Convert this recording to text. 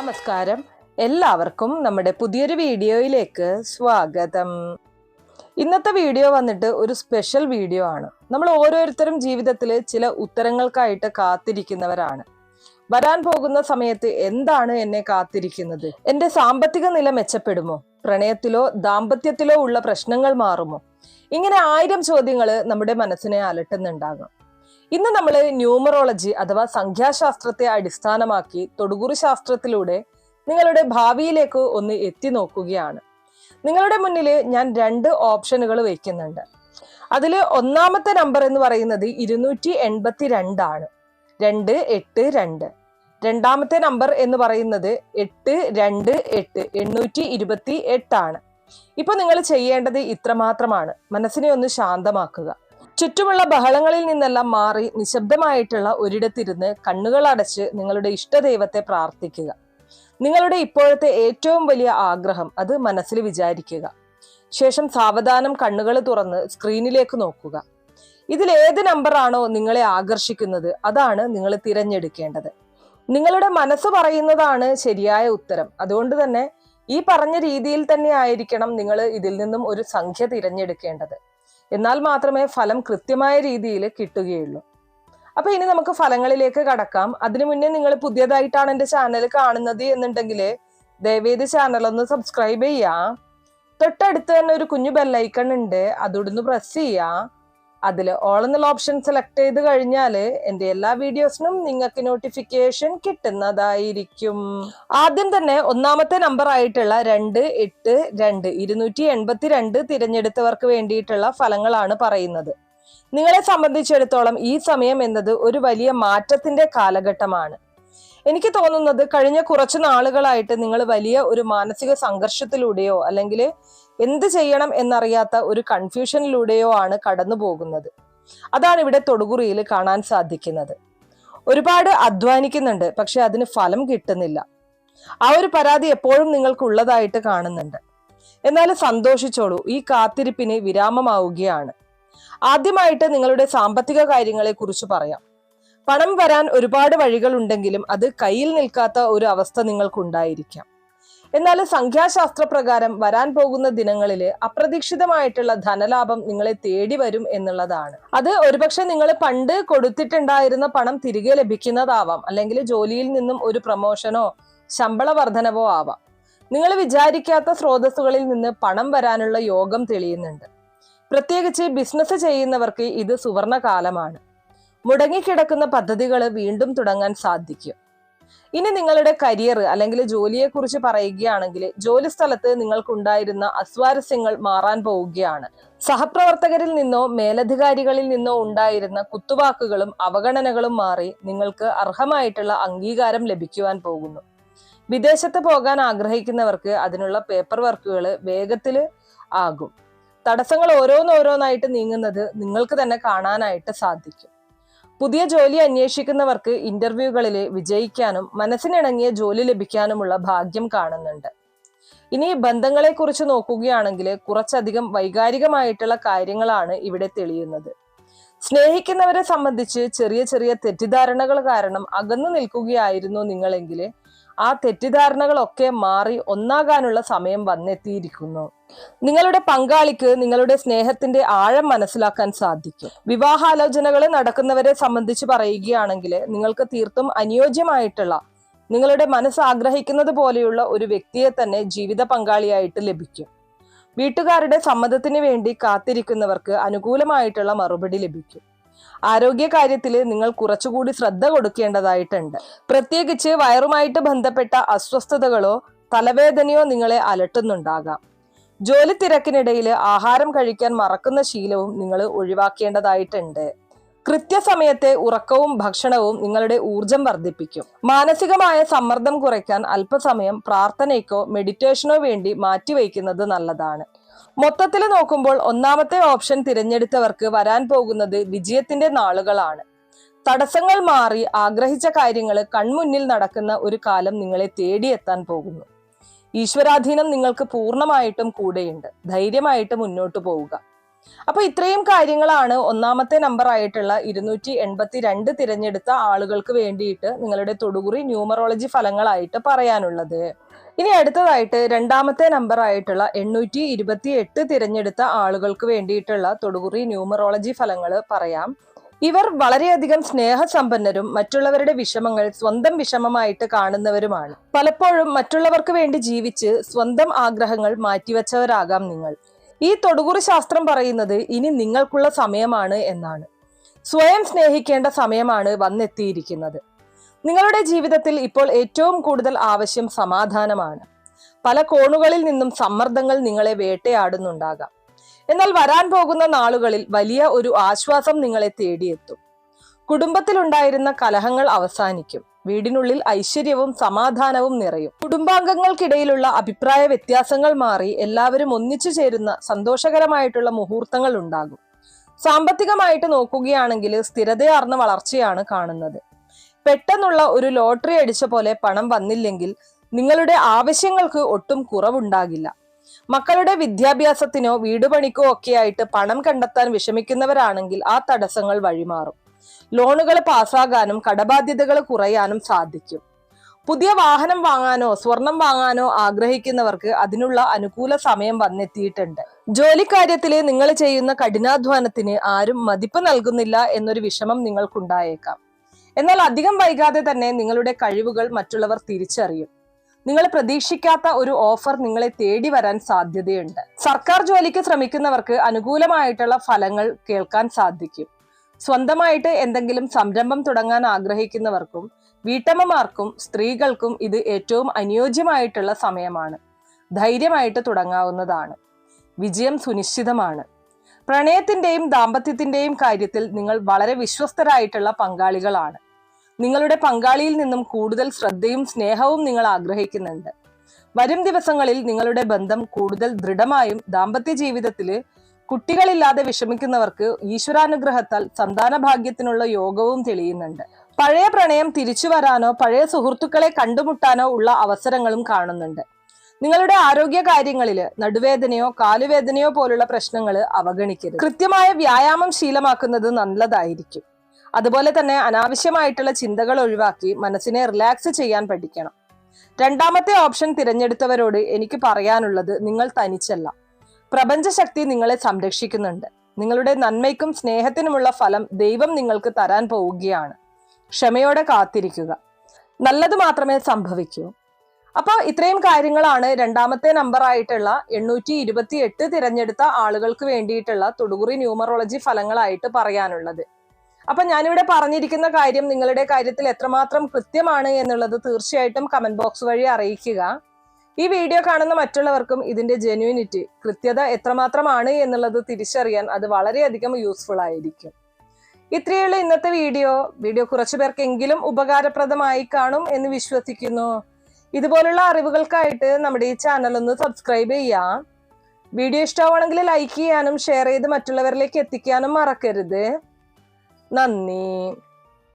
നമസ്കാരം, എല്ലാവർക്കും നമ്മുടെ പുതിയൊരു വീഡിയോയിലേക്ക് സ്വാഗതം. ഇന്നത്തെ വീഡിയോ വന്നിട്ട് ഒരു സ്പെഷ്യൽ വീഡിയോ ആണ്. നമ്മൾ ഓരോരുത്തരും ജീവിതത്തിൽ ചില ഉത്തരങ്ങൾക്കായിട്ട് കാത്തിരിക്കുന്നവരാണ്. വരാൻ പോകുന്ന സമയത്ത് എന്താണ് എന്നെ കാത്തിരിക്കുന്നത്? എന്റെ സാമ്പത്തിക നില മെച്ചപ്പെടുമോ? പ്രണയത്തിലോ ദാമ്പത്യത്തിലോ ഉള്ള പ്രശ്നങ്ങൾ മാറുമോ? ഇങ്ങനെ 1000 ചോദ്യങ്ങൾ നമ്മുടെ മനസ്സിനെ അലട്ടുന്നുണ്ടാകും. ഇന്ന് നമ്മൾ ന്യൂമറോളജി അഥവാ സംഖ്യാശാസ്ത്രത്തെ അടിസ്ഥാനമാക്കി തൊടുകുറി ശാസ്ത്രത്തിലൂടെ നിങ്ങളുടെ ഭാവിയിലേക്ക് ഒന്ന് എത്തി നോക്കുകയാണ്. നിങ്ങളുടെ മുന്നിൽ ഞാൻ 2 ഓപ്ഷനുകൾ വയ്ക്കുന്നുണ്ട്. അതിൽ ഒന്നാമത്തെ നമ്പർ എന്ന് പറയുന്നത് 282 ആണ്, 282. രണ്ടാമത്തെ നമ്പർ എന്ന് പറയുന്നത് 828, 828 ആണ്. ഇപ്പൊ നിങ്ങൾ ചെയ്യേണ്ടത് ഇത്രമാത്രമാണ്: മനസ്സിനെ ഒന്ന് ശാന്തമാക്കുക. ചുറ്റുമുള്ള ബഹളങ്ങളിൽ നിന്നെല്ലാം മാറി നിശബ്ദമായിട്ടുള്ള ഒരിടത്തിരുന്ന് കണ്ണുകൾ അടച്ച് നിങ്ങളുടെ ഇഷ്ടദൈവത്തെ പ്രാർത്ഥിക്കുക. നിങ്ങളുടെ ഇപ്പോഴത്തെ ഏറ്റവും വലിയ ആഗ്രഹം അത് മനസ്സിൽ വിചാരിക്കുക. ശേഷം സാവധാനം കണ്ണുകൾ തുറന്ന് സ്ക്രീനിലേക്ക് നോക്കുക. ഇതിൽ ഏത് നമ്പറാണോ നിങ്ങളെ ആകർഷിക്കുന്നത് അതാണ് നിങ്ങൾ തിരഞ്ഞെടുക്കേണ്ടത്. നിങ്ങളുടെ മനസ്സ് പറയുന്നതാണ് ശരിയായ ഉത്തരം. അതുകൊണ്ട് തന്നെ ഈ പറഞ്ഞ രീതിയിൽ തന്നെ ആയിരിക്കണം നിങ്ങൾ ഇതിൽ നിന്നും ഒരു സംഖ്യ തിരഞ്ഞെടുക്കേണ്ടത്. എന്നാൽ മാത്രമേ ഫലം കൃത്യമായ രീതിയിൽ കിട്ടുകയുള്ളൂ. അപ്പൊ ഇനി നമുക്ക് ഫലങ്ങളിലേക്ക് കടക്കാം. അതിനു മുന്നേ നിങ്ങൾ പുതിയതായിട്ടാണ് എൻ്റെ ചാനൽ കാണുന്നത് എന്നുണ്ടെങ്കിൽ ദയവേത് ചാനൽ ഒന്ന് സബ്സ്ക്രൈബ് ചെയ്യാം. തൊട്ടടുത്ത് തന്നെ ഒരു കുഞ്ഞു ബെല്ലൈക്കൺ ഉണ്ട്, അതൊന്ന് പ്രസ് ചെയ്യാം. അതിൽ ഓൾ എന്നുള്ള ഓപ്ഷൻ സെലക്ട് ചെയ്ത് കഴിഞ്ഞാൽ എൻ്റെ എല്ലാ വീഡിയോസിനും നിങ്ങൾക്ക് നോട്ടിഫിക്കേഷൻ കിട്ടുന്നതായിരിക്കും. ആദ്യം തന്നെ ഒന്നാമത്തെ നമ്പർ ആയിട്ടുള്ള 282, 282 തിരഞ്ഞെടുത്തവർക്ക് വേണ്ടിയിട്ടുള്ള ഫലങ്ങളാണ് പറയുന്നത്. നിങ്ങളെ സംബന്ധിച്ചിടത്തോളം ഈ സമയം എന്നത് ഒരു വലിയ മാറ്റത്തിന്റെ കാലഘട്ടമാണ്. എനിക്ക് തോന്നുന്നത് കഴിഞ്ഞ കുറച്ചു നാളുകളായിട്ട് നിങ്ങൾ വലിയ ഒരു മാനസിക സംഘർഷത്തിലൂടെയോ അല്ലെങ്കിൽ എന്ത് ചെയ്യണം എന്നറിയാത്ത ഒരു കൺഫ്യൂഷനിലൂടെയോ ആണ് കടന്നു പോകുന്നത്. അതാണ് ഇവിടെ തൊടുകുറിയിൽ കാണാൻ സാധിക്കുന്നത്. ഒരുപാട് അധ്വാനിക്കുന്നുണ്ട്, പക്ഷെ അതിന് ഫലം കിട്ടുന്നില്ല. ആ ഒരു പരാതി എപ്പോഴും നിങ്ങൾക്കുള്ളതായിട്ട് കാണുന്നുണ്ട്. എന്നാലും സന്തോഷിച്ചോളൂ, ഈ കാത്തിരിപ്പിന് വിരാമമാവുകയാണ്. ആദ്യമായിട്ട് നിങ്ങളുടെ സാമ്പത്തിക കാര്യങ്ങളെ കുറിച്ച് പറയാം. പണം വരാൻ ഒരുപാട് വഴികൾ ഉണ്ടെങ്കിലും അത് കയ്യിൽ നിൽക്കാത്ത ഒരു അവസ്ഥ നിങ്ങൾക്കുണ്ടായിരിക്കാം. എന്നാൽ സംഖ്യാശാസ്ത്ര പ്രകാരം വരാൻ പോകുന്ന ദിനങ്ങളിൽ അപ്രതീക്ഷിതമായിട്ടുള്ള ധനലാഭം നിങ്ങളെ തേടി വരും എന്നുള്ളതാണ്. അത് ഒരുപക്ഷെ നിങ്ങൾ പണ്ട് കൊടുത്തിട്ടുണ്ടായിരുന്ന പണം തിരികെ ലഭിക്കുന്നതാവാം, അല്ലെങ്കിൽ ജോലിയിൽ നിന്നും ഒരു പ്രമോഷനോ ശമ്പള വർധനവോ ആവാം. നിങ്ങൾ വിചാരിക്കാത്ത സ്രോതസ്സുകളിൽ നിന്ന് പണം വരാനുള്ള യോഗം തെളിയുന്നുണ്ട്. പ്രത്യേകിച്ച് ബിസിനസ് ചെയ്യുന്നവർക്ക് ഇത് സുവർണ കാലമാണ്. മുടങ്ങിക്കിടക്കുന്ന പദ്ധതികൾ വീണ്ടും തുടങ്ങാൻ സാധിക്കും. ഇനി നിങ്ങളുടെ കരിയർ അല്ലെങ്കിൽ ജോലിയെ കുറിച്ച് പറയുകയാണെങ്കിൽ ജോലി സ്ഥലത്ത് നിങ്ങൾക്കുണ്ടായിരുന്ന അസ്വാരസ്യങ്ങൾ മാറാൻ പോവുകയാണ്. സഹപ്രവർത്തകരിൽ നിന്നോ മേലധികാരികളിൽ നിന്നോ ഉണ്ടായിരുന്ന കുത്തുവാക്കുകളും അവഗണനകളും മാറി നിങ്ങൾക്ക് അർഹമായിട്ടുള്ള അംഗീകാരം ലഭിക്കുവാൻ പോകുന്നു. വിദേശത്ത് പോകാൻ ആഗ്രഹിക്കുന്നവർക്ക് അതിനുള്ള പേപ്പർ വർക്കുകൾ വേഗത്തിൽ ആകും. തടസ്സങ്ങൾ ഓരോന്നോരോന്നായിട്ട് നീങ്ങുന്നത് നിങ്ങൾക്ക് തന്നെ കാണാനായിട്ട് സാധിക്കും. പുതിയ ജോലി അന്വേഷിക്കുന്നവർക്ക് ഇന്റർവ്യൂകളിൽ വിജയിക്കാനും മനസ്സിനിണങ്ങിയ ജോലി ലഭിക്കാനുമുള്ള ഭാഗ്യം കാണുന്നുണ്ട്. ഇനി ബന്ധങ്ങളെ കുറിച്ച് നോക്കുകയാണെങ്കിൽ കുറച്ചധികം വൈകാരികമായിട്ടുള്ള കാര്യങ്ങളാണ് ഇവിടെ തെളിയുന്നത്. സ്നേഹിക്കുന്നവരെ സംബന്ധിച്ച് ചെറിയ ചെറിയ തെറ്റിദ്ധാരണകൾ കാരണം അകന്നു നിൽക്കുകയായിരുന്നു നിങ്ങളെങ്കിൽ ആ തെറ്റിദ്ധാരണകളൊക്കെ മാറി ഒന്നാകാനുള്ള സമയം വന്നെത്തിയിരിക്കുന്നു. നിങ്ങളുടെ പങ്കാളിക്ക് നിങ്ങളുടെ സ്നേഹത്തിന്റെ ആഴം മനസ്സിലാക്കാൻ സാധിക്കും. വിവാഹാലോചനകൾ നടക്കുന്നവരെ സംബന്ധിച്ച് പറയുകയാണെങ്കിൽ നിങ്ങൾക്ക് തീർത്തും അനുയോജ്യമായിട്ടുള്ള, നിങ്ങളുടെ മനസ്സ് ആഗ്രഹിക്കുന്നത് പോലെയുള്ള ഒരു വ്യക്തിയെ തന്നെ ജീവിത പങ്കാളിയായിട്ട് ലഭിക്കും. വീട്ടുകാരുടെ സമ്മതത്തിന് വേണ്ടി കാത്തിരിക്കുന്നവർക്ക് അനുകൂലമായിട്ടുള്ള മറുപടി ലഭിക്കും. ആരോഗ്യ കാര്യത്തിൽ നിങ്ങൾ കുറച്ചുകൂടി ശ്രദ്ധ കൊടുക്കേണ്ടതായിട്ടുണ്ട്. പ്രത്യേകിച്ച് വയറുമായിട്ട് ബന്ധപ്പെട്ട അസ്വസ്ഥതകളോ തലവേദനയോ നിങ്ങളെ അലട്ടുന്നുണ്ടാകാം. ജോലി തിരക്കിനിടയിൽ ആഹാരം കഴിക്കാൻ മറക്കുന്ന ശീലവും നിങ്ങൾ ഒഴിവാക്കേണ്ടതായിട്ടുണ്ട്. കൃത്യസമയത്തെ ഉറക്കവും ഭക്ഷണവും നിങ്ങളുടെ ഊർജം വർദ്ധിപ്പിക്കും. മാനസികമായ സമ്മർദ്ദം കുറയ്ക്കാൻ അല്പസമയം പ്രാർത്ഥനയ്ക്കോ മെഡിറ്റേഷനോ വേണ്ടി മാറ്റിവെക്കുന്നത് നല്ലതാണ്. മൊത്തത്തിൽ നോക്കുമ്പോൾ ഒന്നാമത്തെ ഓപ്ഷൻ തിരഞ്ഞെടുത്തവർക്ക് വരാൻ പോകുന്നത് വിജയത്തിന്റെ നാളുകളാണ്. തടസ്സങ്ങൾ മാറി ആഗ്രഹിച്ച കാര്യങ്ങൾ കൺമുന്നിൽ നടക്കുന്ന ഒരു കാലം നിങ്ങളെ തേടിയെത്താൻ പോകുന്നു. ഈശ്വരാധീനം നിങ്ങൾക്ക് പൂർണ്ണമായിട്ടും കൂടെയുണ്ട്. ധൈര്യമായിട്ട് മുന്നോട്ട് പോവുക. അപ്പൊ ഇത്രയും കാര്യങ്ങളാണ് ഒന്നാമത്തെ നമ്പർ ആയിട്ടുള്ള 282 തിരഞ്ഞെടുത്ത ആളുകൾക്ക് വേണ്ടിയിട്ട് നിങ്ങളുടെ തൊടുകുറി ന്യൂമറോളജി ഫലങ്ങളായിട്ട് പറയാനുള്ളത്. ഇനി അടുത്തതായിട്ട് രണ്ടാമത്തെ നമ്പർ ആയിട്ടുള്ള 828 തിരഞ്ഞെടുത്ത ആളുകൾക്ക് വേണ്ടിയിട്ടുള്ള തൊടുകുറി ന്യൂമറോളജി ഫലങ്ങൾ പറയാം. ഇവർ വളരെയധികം സ്നേഹസമ്പന്നരും മറ്റുള്ളവരുടെ വിഷമങ്ങൾ സ്വന്തം വിഷമമായിട്ട് കാണുന്നവരുമാണ്. പലപ്പോഴും മറ്റുള്ളവർക്ക് വേണ്ടി ജീവിച്ച് സ്വന്തം ആഗ്രഹങ്ങൾ മാറ്റിവെച്ചവരാകാം നിങ്ങൾ. ഈ തൊടുകുറി ശാസ്ത്രം പറയുന്നത് ഇനി നിങ്ങൾക്കുള്ള സമയമാണ് എന്നാണ്. സ്വയം സ്നേഹിക്കേണ്ട സമയമാണ് വന്നെത്തിയിരിക്കുന്നത്. നിങ്ങളുടെ ജീവിതത്തിൽ ഇപ്പോൾ ഏറ്റവും കൂടുതൽ ആവശ്യം സമാധാനമാണ്. പല കോണുകളിൽ നിന്നും സമ്മർദ്ദങ്ങൾ നിങ്ങളെ വേട്ടയാടുന്നുണ്ടാകാം. എന്നാൽ വരാൻ പോകുന്ന നാളുകളിൽ വലിയ ഒരു ആശ്വാസം നിങ്ങളെ തേടിയെത്തും. കുടുംബത്തിലുണ്ടായിരുന്ന കലഹങ്ങൾ അവസാനിക്കും. വീടിനുള്ളിൽ ഐശ്വര്യവും സമാധാനവും നിറയും. കുടുംബാംഗങ്ങൾക്കിടയിലുള്ള അഭിപ്രായ വ്യത്യാസങ്ങൾ മാറി എല്ലാവരും ഒന്നിച്ചു ചേരുന്ന സന്തോഷകരമായിട്ടുള്ള മുഹൂർത്തങ്ങൾ ഉണ്ടാകും. സാമ്പത്തികമായിട്ട് നോക്കുകയാണെങ്കിൽ സ്ഥിരതയാർന്ന വളർച്ചയാണ് കാണുന്നത്. പെട്ടെന്നുള്ള ഒരു ലോട്ടറി അടിച്ച പോലെ പണം വന്നില്ലെങ്കിൽ നിങ്ങളുടെ ആവശ്യങ്ങൾക്ക് ഒട്ടും കുറവുണ്ടാകില്ല. മക്കളുടെ വിദ്യാഭ്യാസത്തിനോ വീടുപണിക്കോ ഒക്കെയായിട്ട് പണം കണ്ടെത്താൻ വിഷമിക്കുന്നവരാണെങ്കിൽ ആ തടസ്സങ്ങൾ വഴിമാറും. ലോണുകൾ പാസ്സാകാനും കടബാധ്യതകൾ കുറയാനും സാധിക്കും. പുതിയ വാഹനം വാങ്ങാനോ സ്വർണം വാങ്ങാനോ ആഗ്രഹിക്കുന്നവർക്ക് അതിനുള്ള അനുകൂല സമയം വന്നെത്തിയിട്ടുണ്ട്. ജോലിക്കാര്യത്തില് നിങ്ങൾ ചെയ്യുന്ന കഠിനാധ്വാനത്തിന് ആരും മതിപ്പ് നൽകുന്നില്ല എന്നൊരു വിഷമം നിങ്ങൾക്കുണ്ടായേക്കാം. എന്നാൽ അധികം വൈകാതെ തന്നെ നിങ്ങളുടെ കഴിവുകൾ മറ്റുള്ളവർ തിരിച്ചറിയും. നിങ്ങൾ പ്രതീക്ഷിക്കാത്ത ഒരു ഓഫർ നിങ്ങളെ തേടി വരാൻ സാധ്യതയുണ്ട്. സർക്കാർ ജോലിക്ക് ശ്രമിക്കുന്നവർക്ക് അനുകൂലമായിട്ടുള്ള ഫലങ്ങൾ കേൾക്കാൻ സാധിക്കും. സ്വന്തമായിട്ട് എന്തെങ്കിലും സംരംഭം തുടങ്ങാൻ ആഗ്രഹിക്കുന്നവർക്കും വീട്ടമ്മമാർക്കും സ്ത്രീകൾക്കും ഇത് ഏറ്റവും അനുയോജ്യമായിട്ടുള്ള സമയമാണ്. ധൈര്യമായിട്ട് തുടങ്ങാവുന്നതാണ്. വിജയം സുനിശ്ചിതമാണ്. പ്രണയത്തിന്റെയും ദാമ്പത്യത്തിന്റെയും കാര്യത്തിൽ നിങ്ങൾ വളരെ വിശ്വസ്തരായിട്ടുള്ള പങ്കാളികളാണ്. നിങ്ങളുടെ പങ്കാളിയിൽ നിന്നും കൂടുതൽ ശ്രദ്ധയും സ്നേഹവും നിങ്ങൾ ആഗ്രഹിക്കുന്നുണ്ട്. വരും ദിവസങ്ങളിൽ നിങ്ങളുടെ ബന്ധം കൂടുതൽ ദൃഢമായും ദാമ്പത്യ ജീവിതത്തില് കുട്ടികളില്ലാതെ വിഷമിക്കുന്നവർക്ക് ഈശ്വരാനുഗ്രഹത്താൽ സന്താന ഭാഗ്യത്തിനുള്ള യോഗവും തെളിയുന്നുണ്ട്. പഴയ പ്രണയം തിരിച്ചു വരാനോ പഴയ സുഹൃത്തുക്കളെ കണ്ടുമുട്ടാനോ ഉള്ള അവസരങ്ങളും കാണുന്നുണ്ട്. നിങ്ങളുടെ ആരോഗ്യ കാര്യങ്ങളില് നടുവേദനയോ കാലുവേദനയോ പോലുള്ള പ്രശ്നങ്ങൾ അവഗണിക്കരുത്. കൃത്യമായ വ്യായാമം ശീലമാക്കുന്നത് നല്ലതായിരിക്കും. അതുപോലെ തന്നെ അനാവശ്യമായിട്ടുള്ള ചിന്തകൾ ഒഴിവാക്കി മനസ്സിനെ റിലാക്സ് ചെയ്യാൻ പഠിക്കണം. രണ്ടാമത്തെ ഓപ്ഷൻ തിരഞ്ഞെടുത്തവരോട് എനിക്ക് പറയാനുള്ളത്, നിങ്ങൾ തനിച്ചല്ല. പ്രപഞ്ചശക്തി നിങ്ങളെ സംരക്ഷിക്കുന്നുണ്ട്. നിങ്ങളുടെ നന്മയ്ക്കും സ്നേഹത്തിനുമുള്ള ഫലം ദൈവം നിങ്ങൾക്ക് തരാൻ പോവുകയാണ്. ക്ഷമയോടെ കാത്തിരിക്കുക. നല്ലത് മാത്രമേ സംഭവിക്കൂ. അപ്പോൾ ഇത്രയും കാര്യങ്ങളാണ് രണ്ടാമത്തെ നമ്പർ ആയിട്ടുള്ള 828 തിരഞ്ഞെടുത്ത ആളുകൾക്ക് വേണ്ടിയിട്ടുള്ള തൊടുകുറി ന്യൂമറോളജി ഫലങ്ങളായിട്ട് പറയാനുള്ളത്. അപ്പൊ ഞാനിവിടെ പറഞ്ഞിരിക്കുന്ന കാര്യം നിങ്ങളുടെ കാര്യത്തിൽ എത്രമാത്രം കൃത്യമാണ് എന്നുള്ളത് തീർച്ചയായിട്ടും കമന്റ് ബോക്സ് വഴി അറിയിക്കുക. ഈ വീഡിയോ കാണുന്ന മറ്റുള്ളവർക്കും ഇതിന്റെ ജെന്യൂനിറ്റി, കൃത്യത എത്രമാത്രമാണ് എന്നുള്ളത് തിരിച്ചറിയാൻ അത് വളരെയധികം യൂസ്ഫുൾ ആയിരിക്കും. ഇത്രയുള്ള ഇന്നത്തെ വീഡിയോ കുറച്ചു പേർക്കെങ്കിലും ഉപകാരപ്രദമായി കാണും എന്ന് വിശ്വസിക്കുന്നു. ഇതുപോലുള്ള അറിവുകൾക്കായിട്ട് നമ്മുടെ ഈ ചാനൽ ഒന്ന് സബ്സ്ക്രൈബ് ചെയ്യാം. വീഡിയോ ഇഷ്ടമാണെങ്കിൽ ലൈക്ക് ചെയ്യാനും ഷെയർ ചെയ്ത് മറ്റുള്ളവരിലേക്ക് എത്തിക്കാനും മറക്കരുത്. നന്ദി.